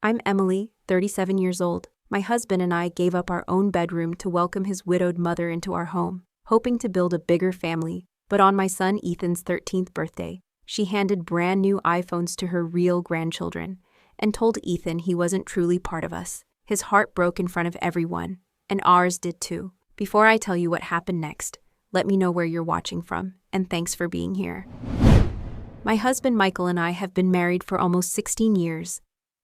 I'm Emily, 37 years old. My husband and I gave up our own bedroom to welcome his widowed mother into our home, hoping to build a bigger family. But on my son Ethan's 13th birthday, she handed brand new iPhones to her real grandchildren and told Ethan he wasn't truly part of us. His heart broke in front of everyone, and ours did too. Before I tell you what happened next, let me know where you're watching from, and thanks for being here. My husband Michael and I have been married for almost 16 years.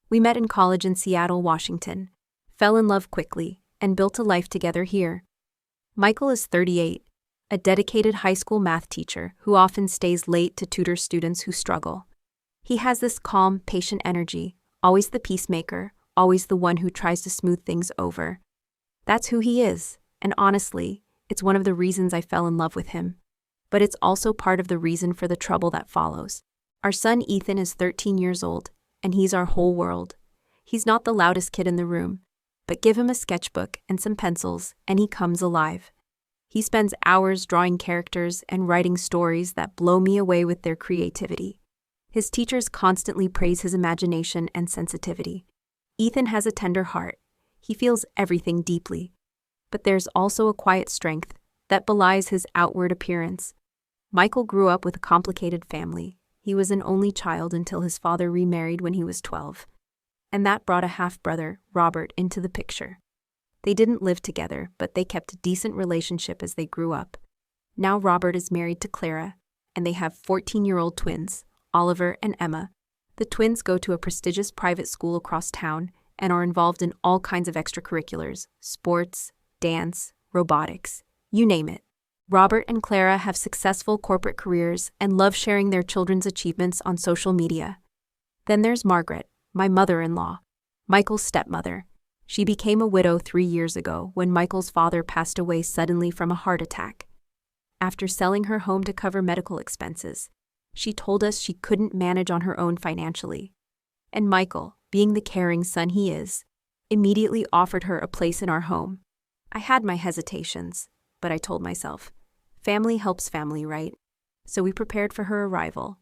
We met in college in Seattle, Washington, fell in love quickly, and built a life together here. Michael is 38, a dedicated high school math teacher who often stays late to tutor students who struggle. He has this calm, patient energy, always the peacemaker, always the one who tries to smooth things over. That's who he is, and honestly, it's one of the reasons I fell in love with him. But it's also part of the reason for the trouble that follows. Our son Ethan is 13 years old, and he's our whole world. He's not the loudest kid in the room, but give him a sketchbook and some pencils, and he comes alive. He spends hours drawing characters and writing stories that blow me away with their creativity. His teachers constantly praise his imagination and sensitivity. Ethan has a tender heart. He feels everything deeply. But there's also a quiet strength that belies his outward appearance. Michael grew up with a complicated family. He was an only child until his father remarried when he was 12. And that brought a half-brother, Robert, into the picture. They didn't live together, but they kept a decent relationship as they grew up. Now Robert is married to Clara, and they have 14-year-old twins, Oliver and Emma. The twins go to a prestigious private school across town and are involved in all kinds of extracurriculars, sports, dance, robotics, you name it. Robert and Clara have successful corporate careers and love sharing their children's achievements on social media. Then there's Margaret, my mother-in-law, Michael's stepmother. She became a widow 3 years ago when Michael's father passed away suddenly from a heart attack. After selling her home to cover medical expenses, she told us she couldn't manage on her own financially. And Michael, being the caring son he is, immediately offered her a place in our home. I had my hesitations, but I told myself, family helps family, right? So we prepared for her arrival.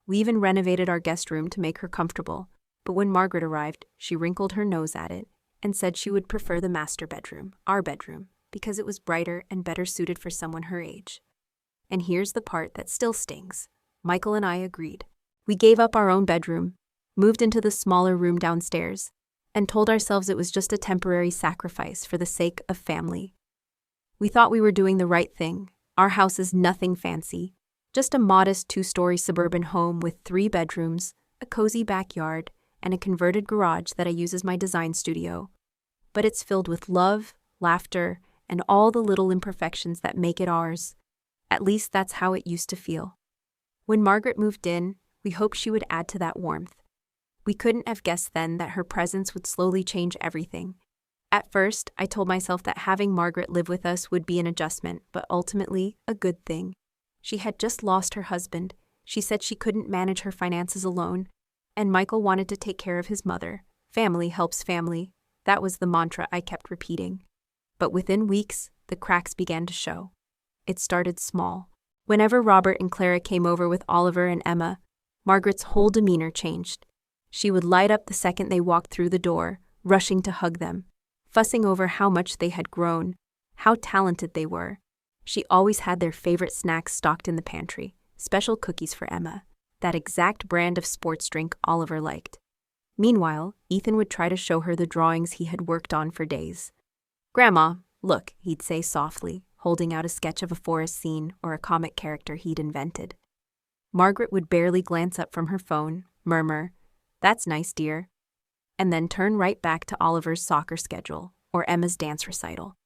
We even renovated our guest room to make her comfortable, but when Margaret arrived, she wrinkled her nose at it and said she would prefer the master bedroom, our bedroom, because it was brighter and better suited for someone her age. And here's the part that still stings. Michael and I agreed. We gave up our own bedroom, moved into the smaller room downstairs, and told ourselves it was just a temporary sacrifice for the sake of family. We thought we were doing the right thing. Our house is nothing fancy, just a modest 2-story suburban home with 3 bedrooms, a cozy backyard, and a converted garage that I use as my design studio. But it's filled with love, laughter, and all the little imperfections that make it ours. At least that's how it used to feel. When Margaret moved in, we hoped she would add to that warmth. We couldn't have guessed then that her presence would slowly change everything. At first, I told myself that having Margaret live with us would be an adjustment, but ultimately, a good thing. She had just lost her husband. She said she couldn't manage her finances alone, and Michael wanted to take care of his mother. Family helps family. That was the mantra I kept repeating. But within weeks, the cracks began to show. It started small. Whenever Robert and Clara came over with Oliver and Emma, Margaret's whole demeanor changed. She would light up the second they walked through the door, rushing to hug them, fussing over how much they had grown, how talented they were. She always had their favorite snacks stocked in the pantry, special cookies for Emma, that exact brand of sports drink Oliver liked. Meanwhile, Ethan would try to show her the drawings he had worked on for days. "Grandma, look," he'd say softly, holding out a sketch of a forest scene or a comic character he'd invented. Margaret would barely glance up from her phone, murmur, "That's nice, dear," and then turn right back to Oliver's soccer schedule or Emma's dance recital.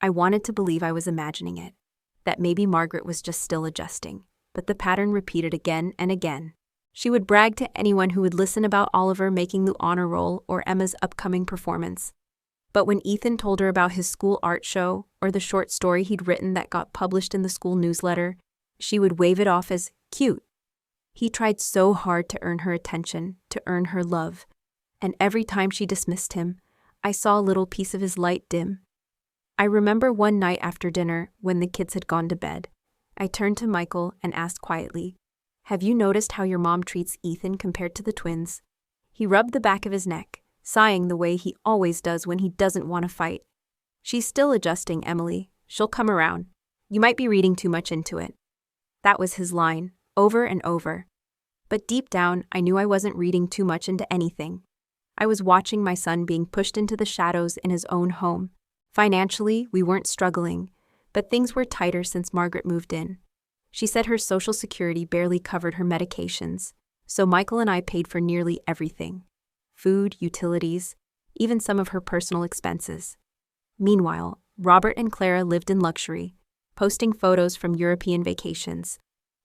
I wanted to believe I was imagining it, that maybe Margaret was just still adjusting, but the pattern repeated again and again. She would brag to anyone who would listen about Oliver making the honor roll or Emma's upcoming performance. But when Ethan told her about his school art show or the short story he'd written that got published in the school newsletter, she would wave it off as cute. He tried so hard to earn her attention, to earn her love, and every time she dismissed him, I saw a little piece of his light dim. I remember one night after dinner, when the kids had gone to bed, I turned to Michael and asked quietly, "Have you noticed how your mom treats Ethan compared to the twins?" He rubbed the back of his neck, sighing the way he always does when he doesn't want to fight. "She's still adjusting, Emily. She'll come around. You might be reading too much into it." That was his line, over and over. But deep down, I knew I wasn't reading too much into anything. I was watching my son being pushed into the shadows in his own home. Financially, we weren't struggling, but things were tighter since Margaret moved in. She said her Social Security barely covered her medications, so Michael and I paid for nearly everything: food, utilities, even some of her personal expenses. Meanwhile, Robert and Clara lived in luxury, posting photos from European vacations,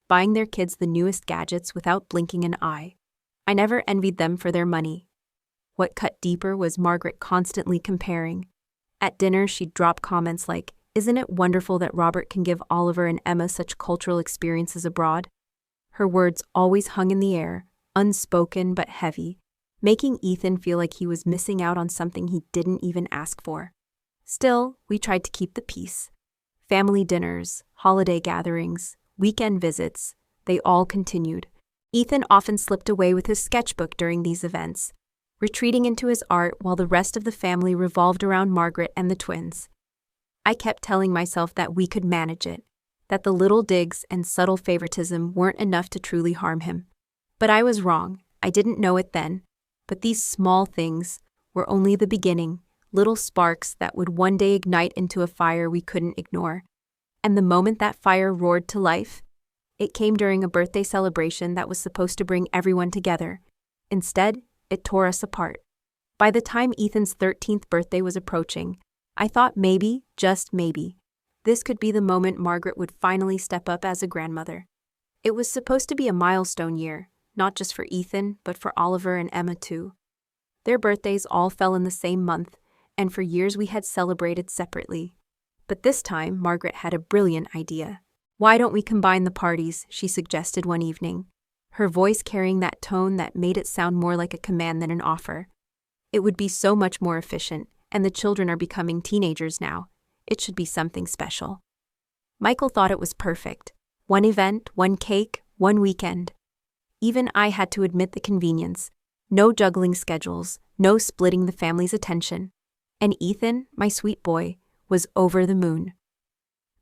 buying their kids the newest gadgets without blinking an eye. I never envied them for their money. What cut deeper was Margaret constantly comparing. At dinner, she'd drop comments like, "Isn't it wonderful that Robert can give Oliver and Emma such cultural experiences abroad?" Her words always hung in the air, unspoken but heavy, making Ethan feel like he was missing out on something he didn't even ask for. Still, we tried to keep the peace. Family dinners, holiday gatherings, weekend visits, they all continued. Ethan often slipped away with his sketchbook during these events, retreating into his art while the rest of the family revolved around Margaret and the twins. I kept telling myself that we could manage it, that the little digs and subtle favoritism weren't enough to truly harm him. But I was wrong. I didn't know it then. But these small things were only the beginning, little sparks that would one day ignite into a fire we couldn't ignore. And the moment that fire roared to life, it came during a birthday celebration that was supposed to bring everyone together. Instead, it tore us apart. By the time Ethan's 13th birthday was approaching, I thought maybe, just maybe, this could be the moment Margaret would finally step up as a grandmother. It was supposed to be a milestone year, not just for Ethan, but for Oliver and Emma too. Their birthdays all fell in the same month, and for years we had celebrated separately. But this time, Margaret had a brilliant idea. "Why don't we combine the parties?" she suggested one evening, her voice carrying that tone that made it sound more like a command than an offer. "It would be so much more efficient, and the children are becoming teenagers now. It should be something special." Michael thought it was perfect. One event, one cake, one weekend. Even I had to admit the convenience. No juggling schedules, no splitting the family's attention. And Ethan, my sweet boy, was over the moon.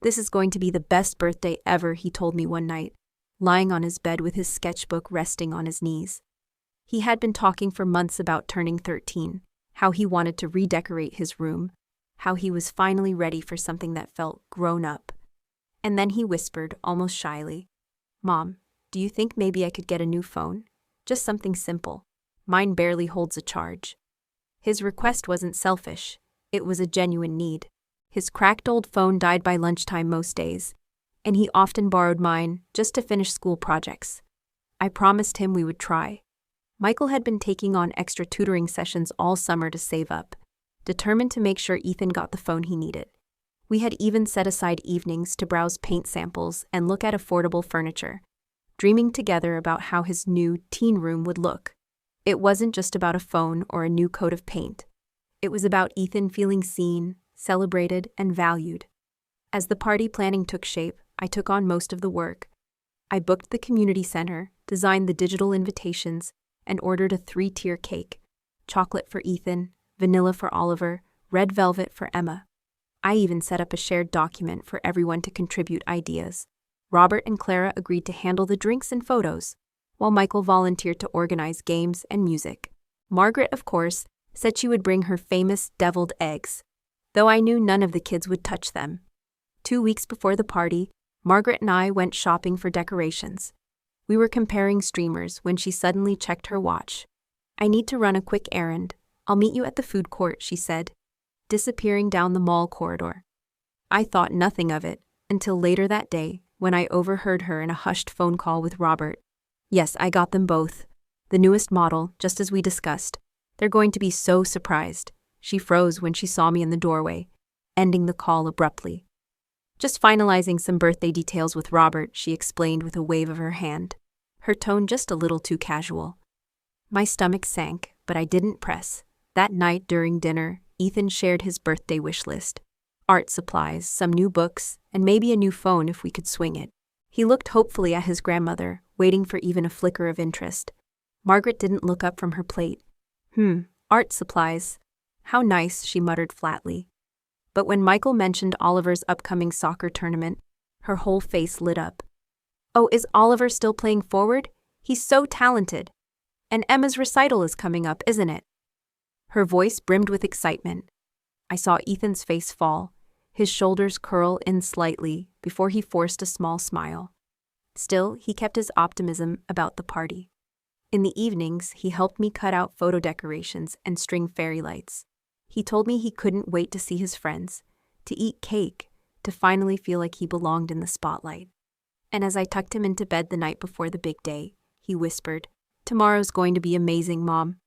"This is going to be the best birthday ever," he told me one night, lying on his bed with his sketchbook resting on his knees. He had been talking for months about turning 13, how he wanted to redecorate his room, how he was finally ready for something that felt grown up. And then he whispered, almost shyly, "Mom, do you think maybe I could get a new phone? Just something simple. Mine barely holds a charge." His request wasn't selfish. It was a genuine need. His cracked old phone died by lunchtime most days, and he often borrowed mine just to finish school projects. I promised him we would try. Michael had been taking on extra tutoring sessions all summer to save up, determined to make sure Ethan got the phone he needed. We had even set aside evenings to browse paint samples and look at affordable furniture, dreaming together about how his new teen room would look. It wasn't just about a phone or a new coat of paint. It was about Ethan feeling seen, celebrated, and valued. As the party planning took shape, I took on most of the work. I booked the community center, designed the digital invitations, and ordered a 3-tier cake: chocolate for Ethan, vanilla for Oliver, red velvet for Emma. I even set up a shared document for everyone to contribute ideas. Robert and Clara agreed to handle the drinks and photos, while Michael volunteered to organize games and music. Margaret, of course, said she would bring her famous deviled eggs, though I knew none of the kids would touch them. 2 weeks before the party, Margaret and I went shopping for decorations. We were comparing streamers when she suddenly checked her watch. "I need to run a quick errand. I'll meet you at the food court," she said, disappearing down the mall corridor. I thought nothing of it until later that day when I overheard her in a hushed phone call with Robert. "Yes, I got them both. The newest model, just as we discussed. They're going to be so surprised." She froze when she saw me in the doorway, ending the call abruptly. "Just finalizing some birthday details with Robert," she explained with a wave of her hand, her tone just a little too casual. My stomach sank, but I didn't press. That night during dinner, Ethan shared his birthday wish list: art supplies, some new books, and maybe a new phone if we could swing it. He looked hopefully at his grandmother, waiting for even a flicker of interest. Margaret didn't look up from her plate. Art supplies. How nice, she muttered flatly. But when Michael mentioned Oliver's upcoming soccer tournament, her whole face lit up. Oh, is Oliver still playing forward? He's so talented. And Emma's recital is coming up, isn't it? Her voice brimmed with excitement. I saw Ethan's face fall, his shoulders curl in slightly before he forced a small smile. Still, he kept his optimism about the party. In the evenings, he helped me cut out photo decorations and string fairy lights. He told me he couldn't wait to see his friends, to eat cake, to finally feel like he belonged in the spotlight. And as I tucked him into bed the night before the big day, he whispered, "Tomorrow's going to be amazing, Mom."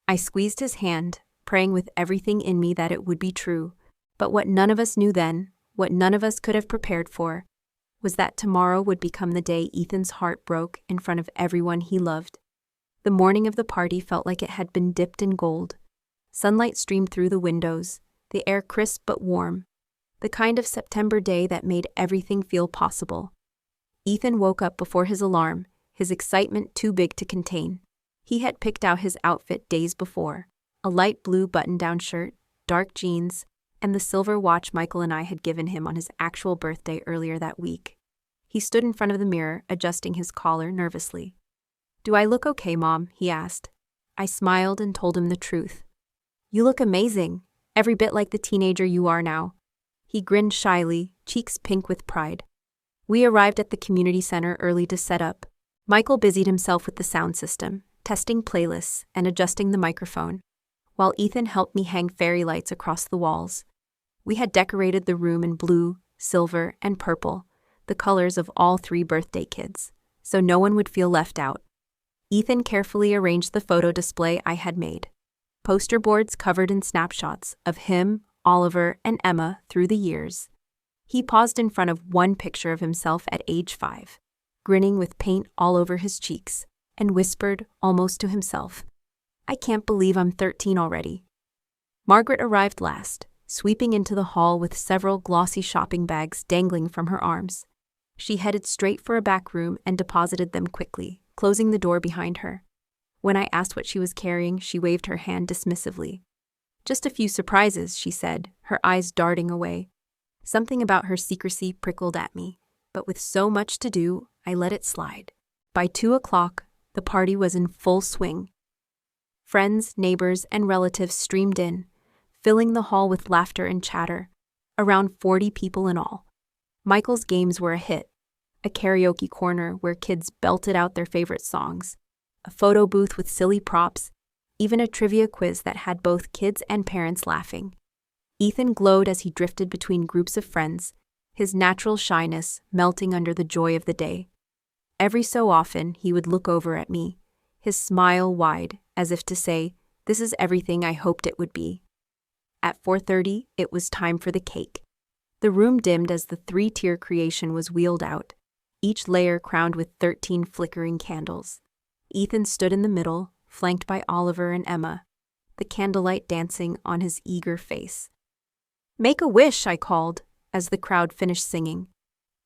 I squeezed his hand, praying with everything in me that it would be true. But what none of us knew then, what none of us could have prepared for, was that tomorrow would become the day Ethan's heart broke in front of everyone he loved. The morning of the party felt like it had been dipped in gold. Sunlight streamed through the windows, the air crisp but warm, the kind of September day that made everything feel possible. Ethan woke up before his alarm, his excitement too big to contain. He had picked out his outfit days before, a light blue button-down shirt, dark jeans, and the silver watch Michael and I had given him on his actual birthday earlier that week. He stood in front of the mirror, adjusting his collar nervously. "Do I look okay, Mom?" he asked. I smiled and told him the truth. "You look amazing, every bit like the teenager you are now." He grinned shyly, cheeks pink with pride. We arrived at the community center early to set up. Michael busied himself with the sound system, testing playlists and adjusting the microphone, while Ethan helped me hang fairy lights across the walls. We had decorated the room in blue, silver, and purple, the colors of all 3 birthday kids, so no one would feel left out. Ethan carefully arranged the photo display I had made. Poster boards covered in snapshots of him, Oliver, and Emma through the years. He paused in front of one picture of himself at age 5, grinning with paint all over his cheeks, and whispered, almost to himself, "I can't believe I'm 13 already." Margaret arrived last, sweeping into the hall with several glossy shopping bags dangling from her arms. She headed straight for a back room and deposited them quickly, closing the door behind her. When I asked what she was carrying, she waved her hand dismissively. "Just a few surprises," she said, her eyes darting away. Something about her secrecy prickled at me, but with so much to do, I let it slide. By 2 o'clock, the party was in full swing. Friends, neighbors, and relatives streamed in, filling the hall with laughter and chatter, around 40 people in all. Michael's games were a hit. A karaoke corner where kids belted out their favorite songs, a photo booth with silly props, even a trivia quiz that had both kids and parents laughing. Ethan glowed as he drifted between groups of friends, his natural shyness melting under the joy of the day. Every so often, he would look over at me, his smile wide, as if to say, "This is everything I hoped it would be." At 4:30, it was time for the cake. The room dimmed as the 3-tier creation was wheeled out, each layer crowned with 13 flickering candles. Ethan stood in the middle, flanked by Oliver and Emma, the candlelight dancing on his eager face. "Make a wish," I called, as the crowd finished singing.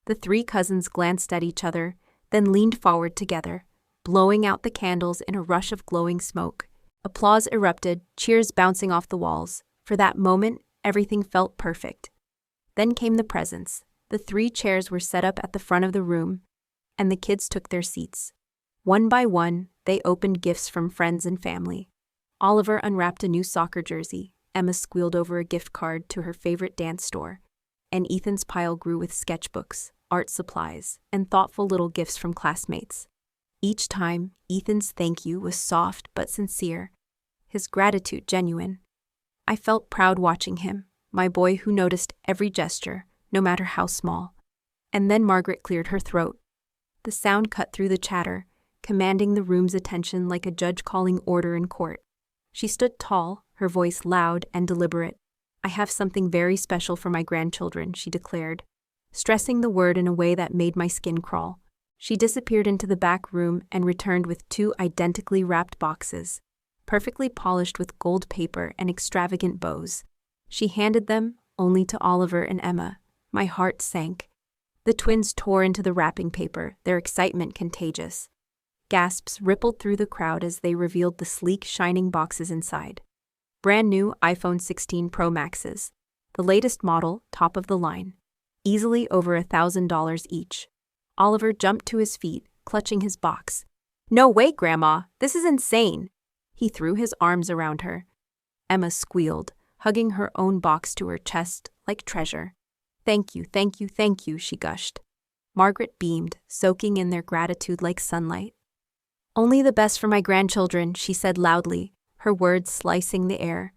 The 3 cousins glanced at each other, then leaned forward together, blowing out the candles in a rush of glowing smoke. Applause erupted, cheers bouncing off the walls. For that moment, everything felt perfect. Then came the presents. The 3 chairs were set up at the front of the room, and the kids took their seats. One by one, they opened gifts from friends and family. Oliver unwrapped a new soccer jersey, Emma squealed over a gift card to her favorite dance store, and Ethan's pile grew with sketchbooks, art supplies, and thoughtful little gifts from classmates. Each time, Ethan's thank you was soft but sincere, his gratitude genuine. I felt proud watching him, my boy who noticed every gesture, no matter how small. And then Margaret cleared her throat. The sound cut through the chatter, commanding the room's attention like a judge calling order in court. She stood tall, her voice loud and deliberate. "I have something very special for my grandchildren," she declared, stressing the word in a way that made my skin crawl. She disappeared into the back room and returned with 2 identically wrapped boxes, perfectly polished with gold paper and extravagant bows. She handed them only to Oliver and Emma. My heart sank. The twins tore into the wrapping paper, their excitement contagious. Gasps rippled through the crowd as they revealed the sleek, shining boxes inside. Brand new iPhone 16 Pro Maxes. The latest model, top of the line. Easily over $1,000 each. Oliver jumped to his feet, clutching his box. No way, Grandma, this is insane. He threw his arms around her. Emma squealed, hugging her own box to her chest like treasure. Thank you, thank you, thank you, she gushed. Margaret beamed, soaking in their gratitude like sunlight. Only the best for my grandchildren, she said loudly, her words slicing the air.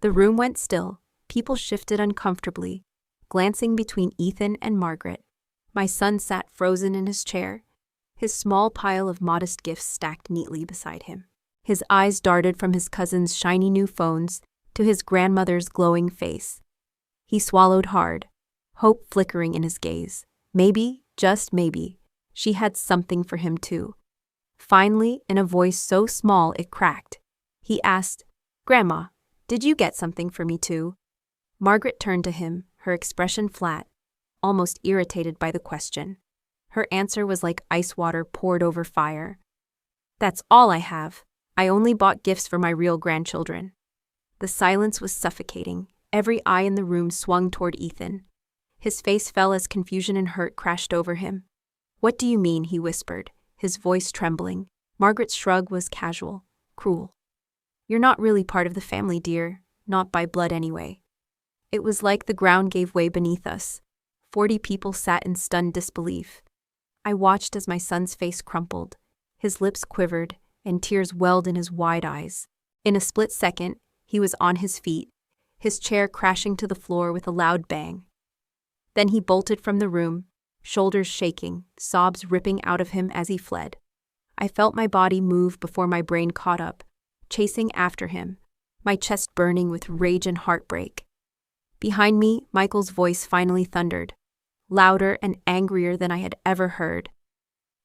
The room went still. People shifted uncomfortably, glancing between Ethan and Margaret. My son sat frozen in his chair, his small pile of modest gifts stacked neatly beside him. His eyes darted from his cousin's shiny new phones to his grandmother's glowing face. He swallowed hard, hope flickering in his gaze. Maybe, just maybe, she had something for him too. Finally, in a voice so small it cracked, he asked, Grandma, did you get something for me too? Margaret turned to him, her expression flat, almost irritated by the question. Her answer was like ice water poured over fire. That's all I have. I only bought gifts for my real grandchildren. The silence was suffocating. Every eye in the room swung toward Ethan. His face fell as confusion and hurt crashed over him. What do you mean? He whispered, his voice trembling. Margaret's shrug was casual, cruel. You're not really part of the family, dear, not by blood anyway. It was like the ground gave way beneath us. 40 people sat in stunned disbelief. I watched as my son's face crumpled. His lips quivered, and tears welled in his wide eyes. In a split second, he was on his feet, his chair crashing to the floor with a loud bang. Then he bolted from the room, shoulders shaking, sobs ripping out of him as he fled. I felt my body move before my brain caught up, chasing after him, my chest burning with rage and heartbreak. Behind me, Michael's voice finally thundered, louder and angrier than I had ever heard.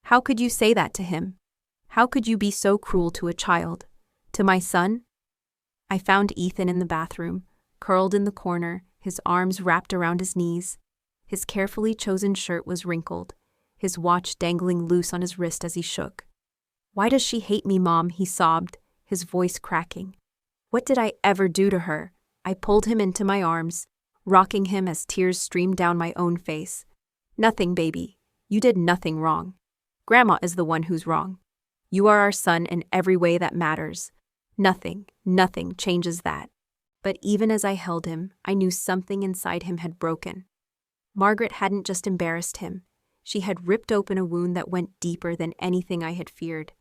How could you say that to him? How could you be so cruel to a child? To my son? I found Ethan in the bathroom, curled in the corner, his arms wrapped around his knees. His carefully chosen shirt was wrinkled, his watch dangling loose on his wrist as he shook. Why does she hate me, Mom? He sobbed, his voice cracking. What did I ever do to her? I pulled him into my arms, rocking him as tears streamed down my own face. Nothing, baby. You did nothing wrong. Grandma is the one who's wrong. You are our son in every way that matters. Nothing changes that. But even as I held him, I knew something inside him had broken. Margaret hadn't just embarrassed him. She had ripped open a wound that went deeper than anything I had feared.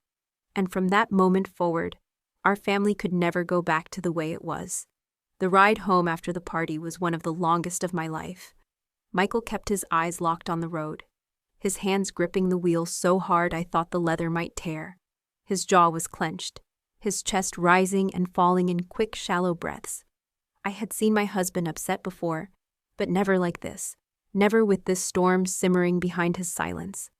And from that moment forward, our family could never go back to the way it was. The ride home after the party was one of the longest of my life. Michael kept his eyes locked on the road, his hands gripping the wheel so hard I thought the leather might tear. His jaw was clenched, his chest rising and falling in quick, shallow breaths. I had seen my husband upset before, but never like this, never with this storm simmering behind his silence.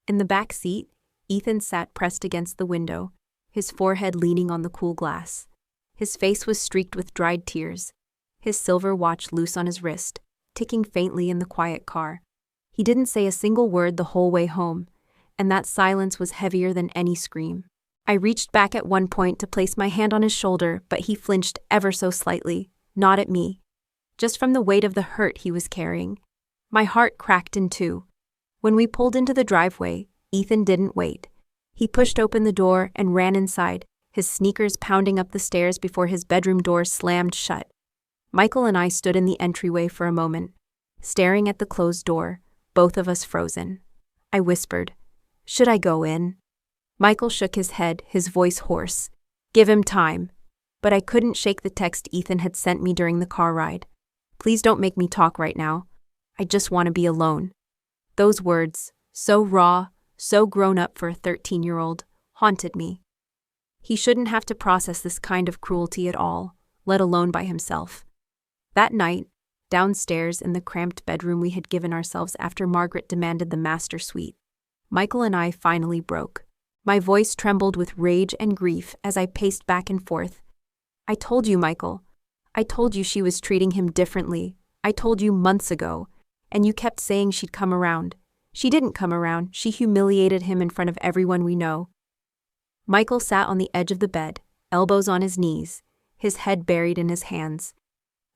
In the back seat, Ethan sat pressed against the window, his forehead leaning on the cool glass. His face was streaked with dried tears, his silver watch loose on his wrist, ticking faintly in the quiet car. He didn't say a single word the whole way home, and that silence was heavier than any scream. I reached back at one point to place my hand on his shoulder, but he flinched ever so slightly, not at me, just from the weight of the hurt he was carrying. My heart cracked in two. When we pulled into the driveway, Ethan didn't wait. He pushed open the door and ran inside, his sneakers pounding up the stairs before his bedroom door slammed shut. Michael and I stood in the entryway for a moment, staring at the closed door, both of us frozen. I whispered, "Should I go in?" Michael shook his head, his voice hoarse. "Give him time." But I couldn't shake the text Ethan had sent me during the car ride. "Please don't make me talk right now. I just want to be alone." Those words, so raw, so grown up for a 13-year-old, haunted me. He shouldn't have to process this kind of cruelty at all, let alone by himself. That night, downstairs in the cramped bedroom we had given ourselves after Margaret demanded the master suite, Michael and I finally broke. My voice trembled with rage and grief as I paced back and forth. "I told you, Michael. I told you she was treating him differently. I told you months ago, and you kept saying she'd come around. She didn't come around. She humiliated him in front of everyone we know." Michael sat on the edge of the bed, elbows on his knees, his head buried in his hands.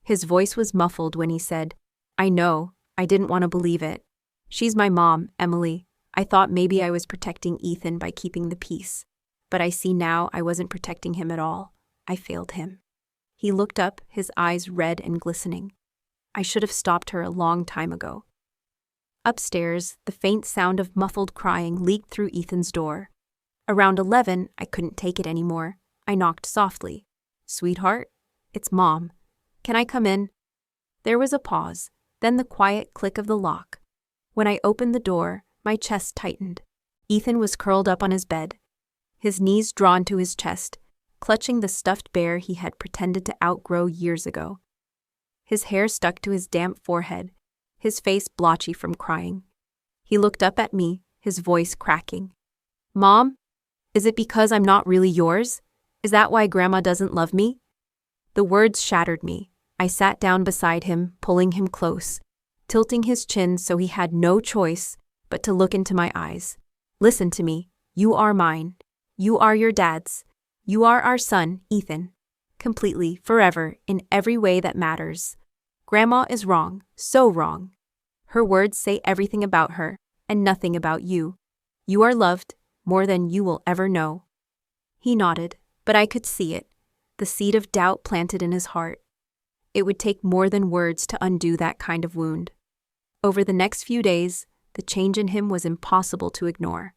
His voice was muffled when he said, "I know, I didn't want to believe it. She's my mom, Emily. I thought maybe I was protecting Ethan by keeping the peace. But I see now I wasn't protecting him at all. I failed him." He looked up, his eyes red and glistening. I should have stopped her a long time ago. Upstairs, the faint sound of muffled crying leaked through Ethan's door. Around 11, I couldn't take it anymore. I knocked softly. "Sweetheart, it's Mom. Can I come in?" There was a pause, then the quiet click of the lock. When I opened the door, my chest tightened. Ethan was curled up on his bed, his knees drawn to his chest, clutching the stuffed bear he had pretended to outgrow years ago. His hair stuck to his damp forehead, his face blotchy from crying. He looked up at me, his voice cracking. "Mom, is it because I'm not really yours? Is that why Grandma doesn't love me?" The words shattered me. I sat down beside him, pulling him close, tilting his chin so he had no choice but to look into my eyes. "Listen to me. You are mine. You are your dad's. You are our son, Ethan. Completely, forever, in every way that matters. Grandma is wrong, so wrong. Her words say everything about her, and nothing about you. You are loved, more than you will ever know." He nodded, but I could see it, the seed of doubt planted in his heart. It would take more than words to undo that kind of wound. Over the next few days, the change in him was impossible to ignore.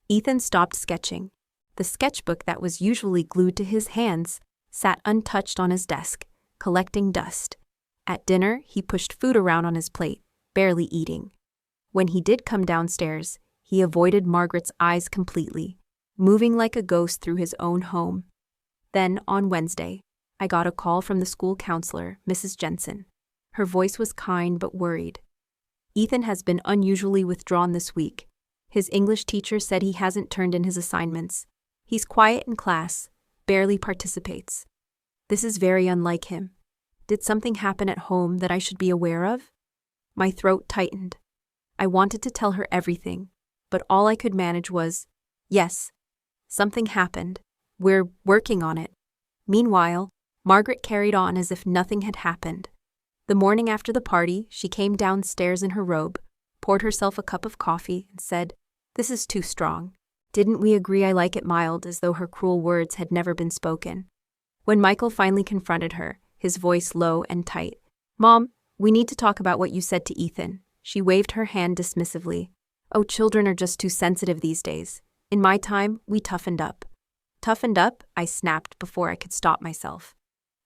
Ethan stopped sketching. The sketchbook that was usually glued to his hands sat untouched on his desk, collecting dust. At dinner, he pushed food around on his plate, barely eating. When he did come downstairs, he avoided Margaret's eyes completely, moving like a ghost through his own home. Then, on Wednesday, I got a call from the school counselor, Mrs. Jensen. Her voice was kind but worried. "Ethan has been unusually withdrawn this week. His English teacher said he hasn't turned in his assignments. He's quiet in class, barely participates. This is very unlike him. Did something happen at home that I should be aware of?" My throat tightened. I wanted to tell her everything, but all I could manage was, "Yes, something happened. We're working on it." Meanwhile, Margaret carried on as if nothing had happened. The morning after the party, she came downstairs in her robe, poured herself a cup of coffee, and said, "This is too strong. Didn't we agree I like it mild?" as though her cruel words had never been spoken. When Michael finally confronted her, his voice low and tight, "Mom, we need to talk about what you said to Ethan." She waved her hand dismissively. "Oh, children are just too sensitive these days. In my time, we toughened up." "Toughened up?" I snapped before I could stop myself.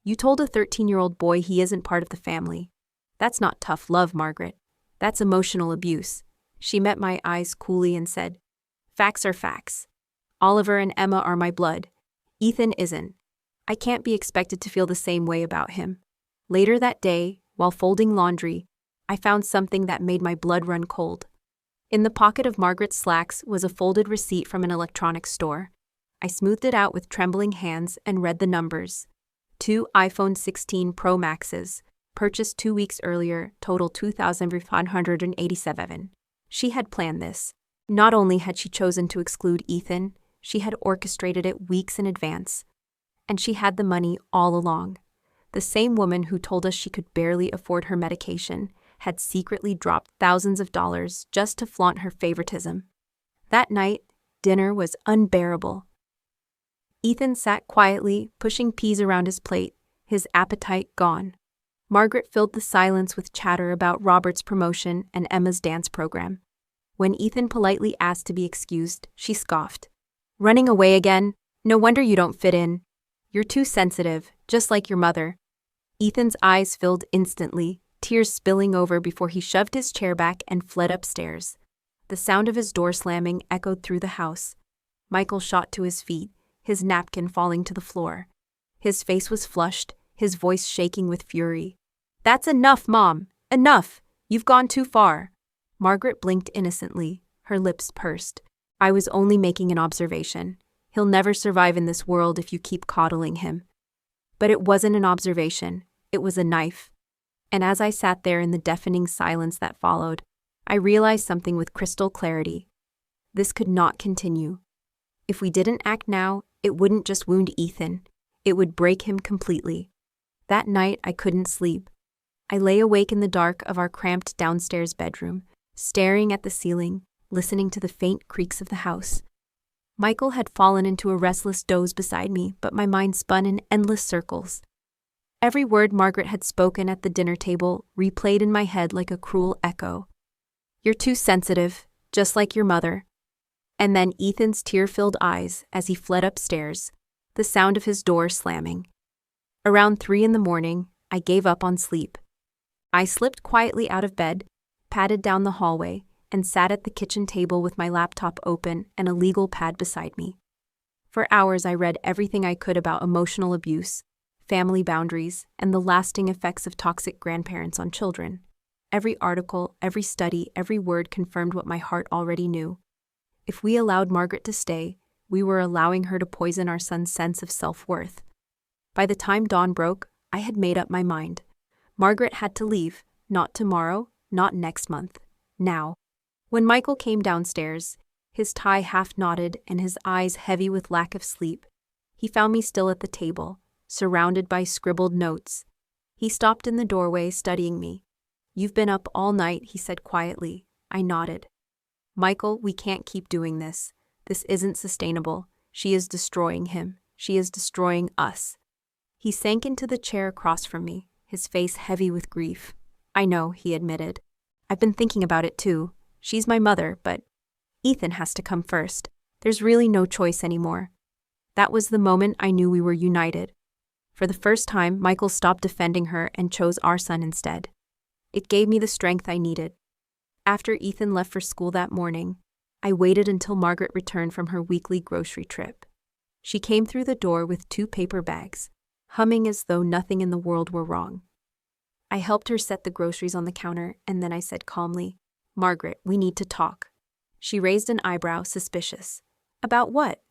"You told a 13-year-old boy he isn't part of the family. That's not tough love, Margaret. That's emotional abuse." She met my eyes coolly and said, "Facts are facts. Oliver and Emma are my blood. Ethan isn't. I can't be expected to feel the same way about him." Later that day, while folding laundry, I found something that made my blood run cold. In the pocket of Margaret's slacks was a folded receipt from an electronics store. I smoothed it out with trembling hands and read the numbers. 2 iPhone 16 Pro Maxes, purchased 2 weeks earlier, total $2,587. She had planned this. Not only had she chosen to exclude Ethan, she had orchestrated it weeks in advance. And she had the money all along. The same woman who told us she could barely afford her medication had secretly dropped thousands of dollars just to flaunt her favoritism. That night, dinner was unbearable. Ethan sat quietly, pushing peas around his plate, his appetite gone. Margaret filled the silence with chatter about Robert's promotion and Emma's dance program. When Ethan politely asked to be excused, she scoffed. "Running away again? No wonder you don't fit in. You're too sensitive, just like your mother." Ethan's eyes filled instantly, tears spilling over before he shoved his chair back and fled upstairs. The sound of his door slamming echoed through the house. Michael shot to his feet, his napkin falling to the floor. His face was flushed, his voice shaking with fury. "That's enough, Mom! Enough! You've gone too far." Margaret blinked innocently, her lips pursed. "I was only making an observation. He'll never survive in this world if you keep coddling him." But it wasn't an observation, it was a knife. And as I sat there in the deafening silence that followed, I realized something with crystal clarity. This could not continue. If we didn't act now, it wouldn't just wound Ethan. It would break him completely. That night, I couldn't sleep. I lay awake in the dark of our cramped downstairs bedroom, staring at the ceiling, listening to the faint creaks of the house. Michael had fallen into a restless doze beside me, but my mind spun in endless circles. Every word Margaret had spoken at the dinner table replayed in my head like a cruel echo. "You're too sensitive, just like your mother." And then Ethan's tear-filled eyes as he fled upstairs, the sound of his door slamming. Around 3 in the morning, I gave up on sleep. I slipped quietly out of bed, padded down the hallway, and sat at the kitchen table with my laptop open and a legal pad beside me. For hours I read everything I could about emotional abuse, family boundaries, and the lasting effects of toxic grandparents on children. Every article, every study, every word confirmed what my heart already knew. If we allowed Margaret to stay, we were allowing her to poison our son's sense of self-worth. By the time dawn broke, I had made up my mind. Margaret had to leave, not tomorrow, not next month, now. When Michael came downstairs, his tie half knotted and his eyes heavy with lack of sleep, he found me still at the table, surrounded by scribbled notes. He stopped in the doorway, studying me. "You've been up all night," he said quietly. I nodded. "Michael, we can't keep doing this. This isn't sustainable. She is destroying him. She is destroying us." He sank into the chair across from me, his face heavy with grief. "I know," he admitted. "I've been thinking about it too. She's my mother, but Ethan has to come first. There's really no choice anymore." That was the moment I knew we were united. For the first time, Michael stopped defending her and chose our son instead. It gave me the strength I needed. After Ethan left for school that morning, I waited until Margaret returned from her weekly grocery trip. She came through the door with 2 paper bags, humming as though nothing in the world were wrong. I helped her set the groceries on the counter, and then I said calmly, "Margaret, we need to talk." She raised an eyebrow, suspicious. "About what?"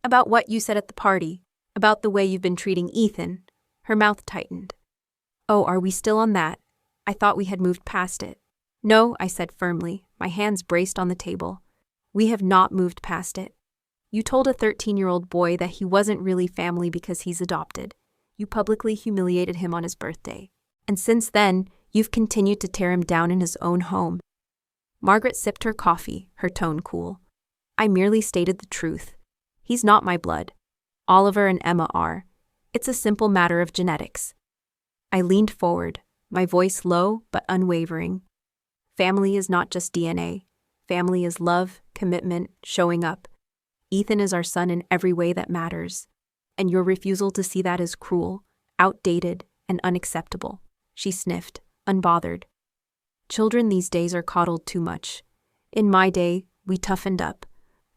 "About what you said at the party. About the way you've been treating Ethan." Her mouth tightened. "Oh, are we still on that? I thought we had moved past it." "No," I said firmly, my hands braced on the table. "We have not moved past it. You told a 13-year-old boy that he wasn't really family because he's adopted. You publicly humiliated him on his birthday. And since then, you've continued to tear him down in his own home." Margaret sipped her coffee, her tone cool. "I merely stated the truth. He's not my blood. Oliver and Emma are. It's a simple matter of genetics." I leaned forward, my voice low but unwavering. Family is not just DNA. Family is love, commitment, showing up. Ethan is our son in every way that matters. And your refusal to see that is cruel, outdated, and unacceptable. She sniffed, unbothered. Children these days are coddled too much. In my day, we toughened up.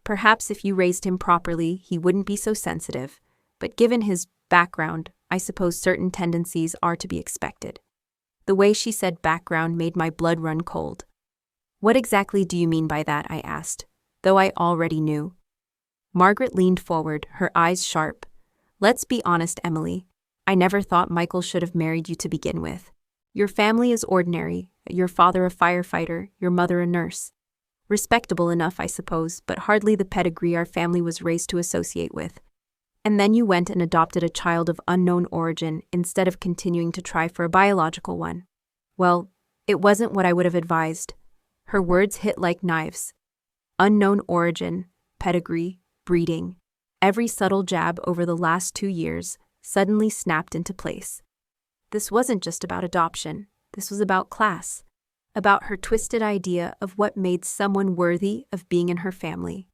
Perhaps if you raised him properly, he wouldn't be so sensitive. But given his background, I suppose certain tendencies are to be expected. The way she said background made my blood run cold. "What exactly do you mean by that?" I asked, though I already knew. Margaret leaned forward, her eyes sharp. "Let's be honest, Emily. I never thought Michael should have married you to begin with. Your family is ordinary, your father a firefighter, your mother a nurse. Respectable enough, I suppose, but hardly the pedigree our family was raised to associate with. And then you went and adopted a child of unknown origin instead of continuing to try for a biological one. Well, it wasn't what I would have advised." Her words hit like knives. Unknown origin, pedigree, breeding. Every subtle jab over the last 2 years suddenly snapped into place. This wasn't just about adoption. This was about class. About her twisted idea of what made someone worthy of being in her family.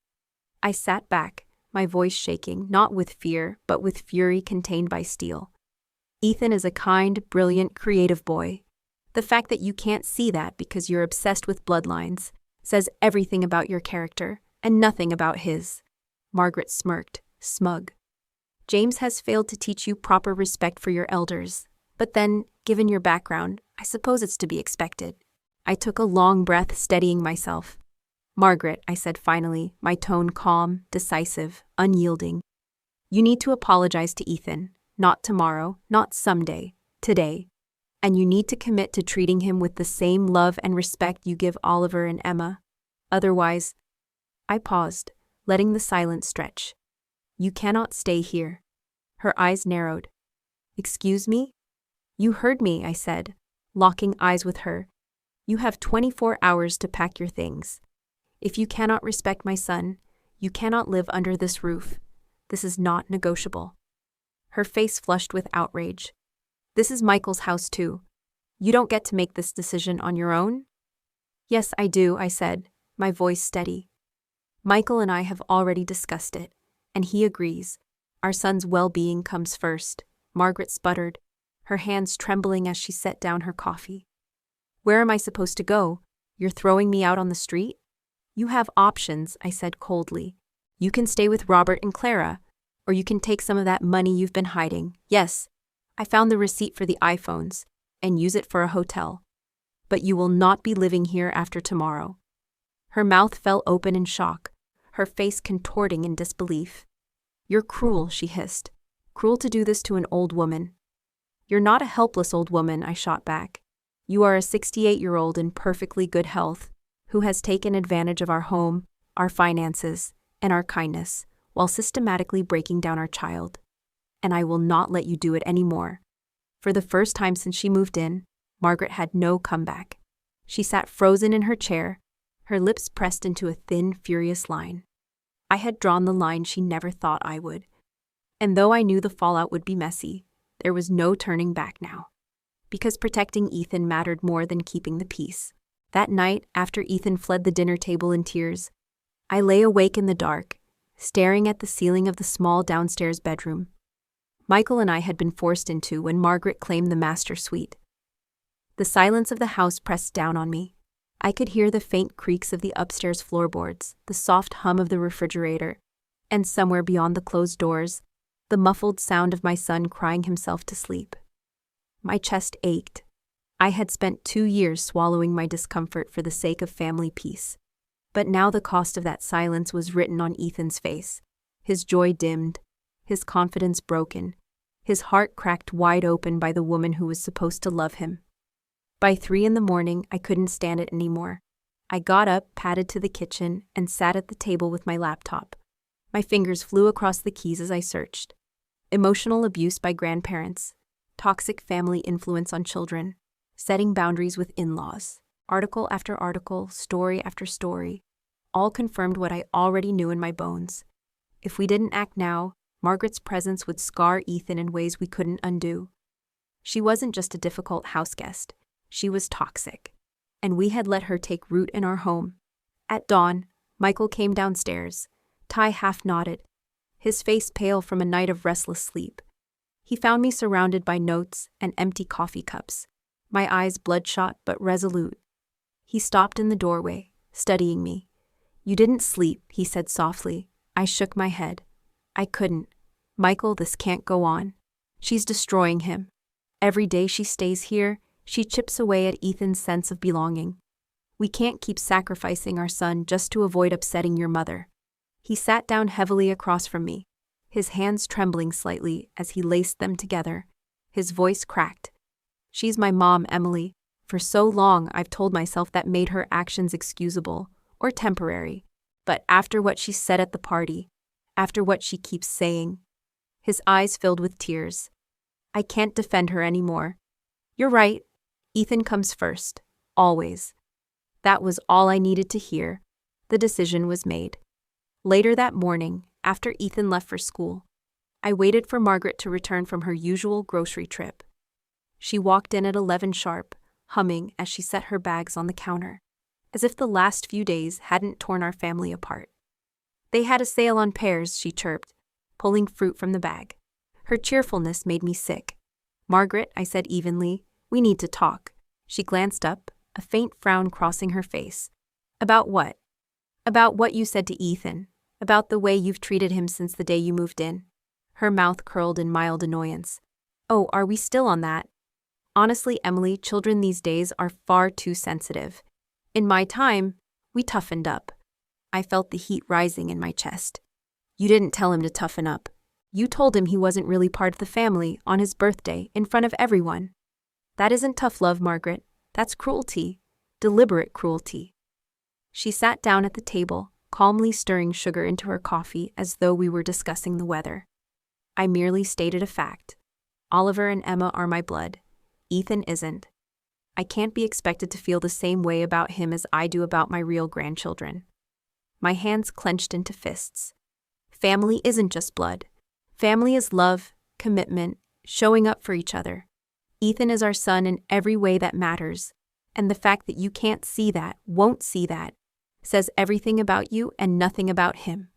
I sat back, my voice shaking, not with fear, but with fury contained by steel. "Ethan is a kind, brilliant, creative boy. The fact that you can't see that because you're obsessed with bloodlines says everything about your character and nothing about his." Margaret smirked, smug. "James has failed to teach you proper respect for your elders. But then, given your background, I suppose it's to be expected." I took a long breath, steadying myself. "Margaret," I said finally, my tone calm, decisive, unyielding. "You need to apologize to Ethan. Not tomorrow, not someday, today. And you need to commit to treating him with the same love and respect you give Oliver and Emma. Otherwise—" I paused, letting the silence stretch. "You cannot stay here." Her eyes narrowed. "Excuse me?" "You heard me," I said, locking eyes with her. "You have 24 hours to pack your things. If you cannot respect my son, you cannot live under this roof. This is not negotiable." Her face flushed with outrage. "This is Michael's house too. You don't get to make this decision on your own?" "Yes, I do," I said, my voice steady. "Michael and I have already discussed it, and he agrees. Our son's well-being comes first," Margaret sputtered, her hands trembling as she set down her coffee. "Where am I supposed to go? You're throwing me out on the street?" "You have options," I said coldly. "You can stay with Robert and Clara, or you can take some of that money you've been hiding. Yes, I found the receipt for the iPhones, and use it for a hotel. But you will not be living here after tomorrow." Her mouth fell open in shock, her face contorting in disbelief. "You're cruel," she hissed. "Cruel to do this to an old woman." "You're not a helpless old woman," I shot back. "You are a 68-year-old in perfectly good health, who has taken advantage of our home, our finances, and our kindness, while systematically breaking down our child. And I will not let you do it anymore." For the first time since she moved in, Margaret had no comeback. She sat frozen in her chair, her lips pressed into a thin, furious line. I had drawn the line she never thought I would. And though I knew the fallout would be messy, there was no turning back now. Because protecting Ethan mattered more than keeping the peace. That night, after Ethan fled the dinner table in tears, I lay awake in the dark, staring at the ceiling of the small downstairs bedroom Michael and I had been forced into when Margaret claimed the master suite. The silence of the house pressed down on me. I could hear the faint creaks of the upstairs floorboards, the soft hum of the refrigerator, and somewhere beyond the closed doors, the muffled sound of my son crying himself to sleep. My chest ached. I had spent 2 years swallowing my discomfort for the sake of family peace. But now the cost of that silence was written on Ethan's face. His joy dimmed, his confidence broken, his heart cracked wide open by the woman who was supposed to love him. By 3 a.m, I couldn't stand it anymore. I got up, padded to the kitchen, and sat at the table with my laptop. My fingers flew across the keys as I searched. Emotional abuse by grandparents, toxic family influence on children, setting boundaries with in-laws. Article after article, story after story, all confirmed what I already knew in my bones. If we didn't act now, Margaret's presence would scar Ethan in ways we couldn't undo. She wasn't just a difficult houseguest. She was toxic. And we had let her take root in our home. At dawn, Michael came downstairs, tie half knotted, his face pale from a night of restless sleep. He found me surrounded by notes and empty coffee cups, my eyes bloodshot but resolute. He stopped in the doorway, studying me. "You didn't sleep," he said softly. I shook my head. "I couldn't. Michael, this can't go on. She's destroying him. Every day she stays here, she chips away at Ethan's sense of belonging. We can't keep sacrificing our son just to avoid upsetting your mother." He sat down heavily across from me, his hands trembling slightly as he laced them together. His voice cracked. "She's my mom, Emily. For so long, I've told myself that made her actions excusable or temporary. But after what she said at the party, after what she keeps saying..." His eyes filled with tears. "I can't defend her anymore. You're right. Ethan comes first. Always." That was all I needed to hear. The decision was made. Later that morning, after Ethan left for school, I waited for Margaret to return from her usual grocery trip. She walked in at 11 sharp, humming as she set her bags on the counter, as if the last few days hadn't torn our family apart. "They had a sale on pears," she chirped, pulling fruit from the bag. Her cheerfulness made me sick. "Margaret," I said evenly, "we need to talk." She glanced up, a faint frown crossing her face. "About what?" "About what you said to Ethan. About the way you've treated him since the day you moved in." Her mouth curled in mild annoyance. "Oh, are we still on that?" "Honestly, Emily, children these days are far too sensitive. In my time, we toughened up." I felt the heat rising in my chest. "You didn't tell him to toughen up. You told him he wasn't really part of the family on his birthday in front of everyone. That isn't tough love, Margaret. That's cruelty. Deliberate cruelty." She sat down at the table, calmly stirring sugar into her coffee as though we were discussing the weather. I merely stated a fact. Oliver and Emma are my blood. Ethan isn't. I can't be expected to feel the same way about him as I do about my real grandchildren. My hands clenched into fists. Family isn't just blood. Family is love, commitment, showing up for each other. Ethan is our son in every way that matters, and the fact that you can't see that, won't see that, says everything about you and nothing about him.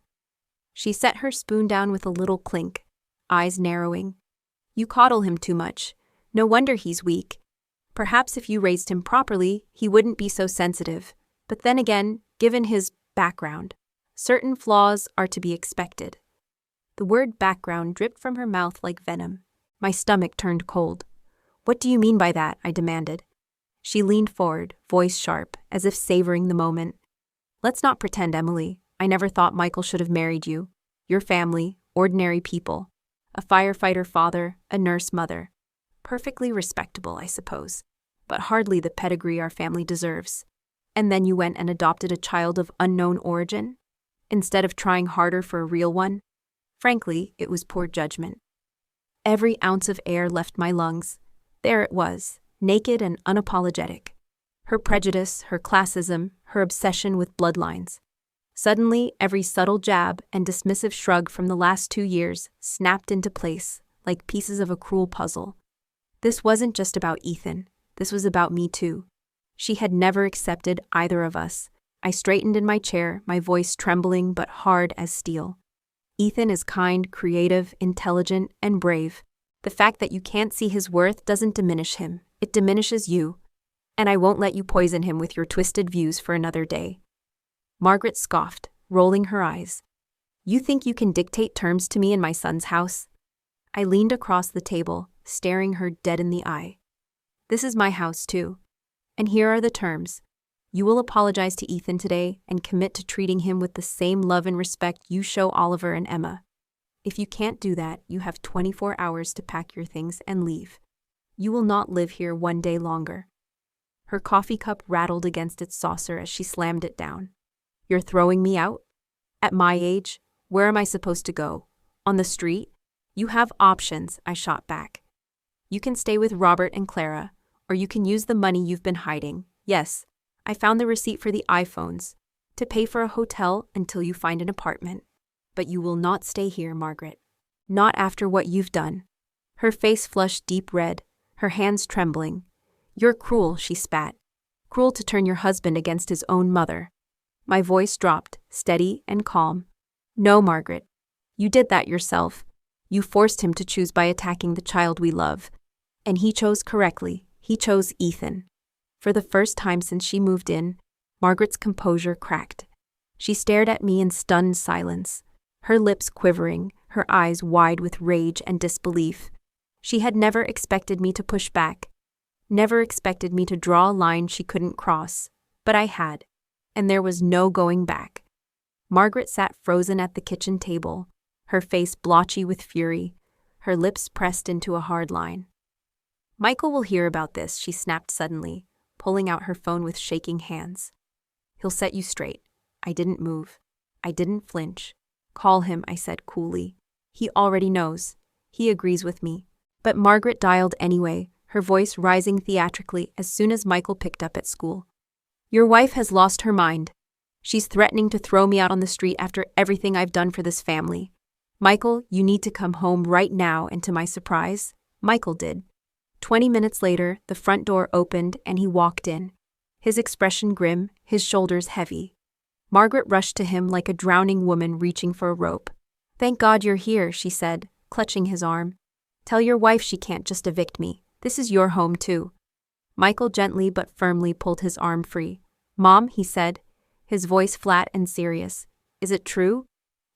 She set her spoon down with a little clink, eyes narrowing. You coddle him too much. No wonder he's weak. Perhaps if you raised him properly, he wouldn't be so sensitive. But then again, given his background, certain flaws are to be expected. The word background dripped from her mouth like venom. My stomach turned cold. What do you mean by that? I demanded. She leaned forward, voice sharp, as if savoring the moment. Let's not pretend, Emily. I never thought Michael should have married you. Your family, ordinary people. A firefighter father, a nurse mother. Perfectly respectable, I suppose, but hardly the pedigree our family deserves. And then you went and adopted a child of unknown origin, instead of trying harder for a real one? Frankly, it was poor judgment. Every ounce of air left my lungs. There it was, naked and unapologetic. Her prejudice, her classism, her obsession with bloodlines. Suddenly, every subtle jab and dismissive shrug from the last 2 years snapped into place, like pieces of a cruel puzzle. This wasn't just about Ethan. This was about me too. She had never accepted either of us. I straightened in my chair, my voice trembling but hard as steel. Ethan is kind, creative, intelligent, and brave. The fact that you can't see his worth doesn't diminish him. It diminishes you. And I won't let you poison him with your twisted views for another day. Margaret scoffed, rolling her eyes. You think you can dictate terms to me in my son's house? I leaned across the table, staring her dead in the eye. This is my house, too. And here are the terms. You will apologize to Ethan today and commit to treating him with the same love and respect you show Oliver and Emma. If you can't do that, you have 24 hours to pack your things and leave. You will not live here one day longer. Her coffee cup rattled against its saucer as she slammed it down. You're throwing me out? At my age, where am I supposed to go? On the street? You have options, I shot back. You can stay with Robert and Clara, or you can use the money you've been hiding. Yes, I found the receipt for the iPhones, to pay for a hotel until you find an apartment. But you will not stay here, Margaret. Not after what you've done. Her face flushed deep red, her hands trembling. You're cruel, she spat. Cruel to turn your husband against his own mother. My voice dropped, steady and calm. No, Margaret. You did that yourself. You forced him to choose by attacking the child we love. And he chose correctly. He chose Ethan. For the first time since she moved in, Margaret's composure cracked. She stared at me in stunned silence, her lips quivering, her eyes wide with rage and disbelief. She had never expected me to push back, never expected me to draw a line she couldn't cross, but I had, and there was no going back. Margaret sat frozen at the kitchen table, her face blotchy with fury, her lips pressed into a hard line. Michael will hear about this, she snapped suddenly, pulling out her phone with shaking hands. He'll set you straight. I didn't move. I didn't flinch. Call him, I said coolly. He already knows. He agrees with me. But Margaret dialed anyway, her voice rising theatrically as soon as Michael picked up at school. Your wife has lost her mind. She's threatening to throw me out on the street after everything I've done for this family. Michael, you need to come home right now, and to my surprise, Michael did. 20 minutes later, the front door opened and he walked in, his expression grim, his shoulders heavy. Margaret rushed to him like a drowning woman reaching for a rope. Thank God you're here, she said, clutching his arm. Tell your wife she can't just evict me. This is your home too. Michael gently but firmly pulled his arm free. Mom, he said, his voice flat and serious. Is it true?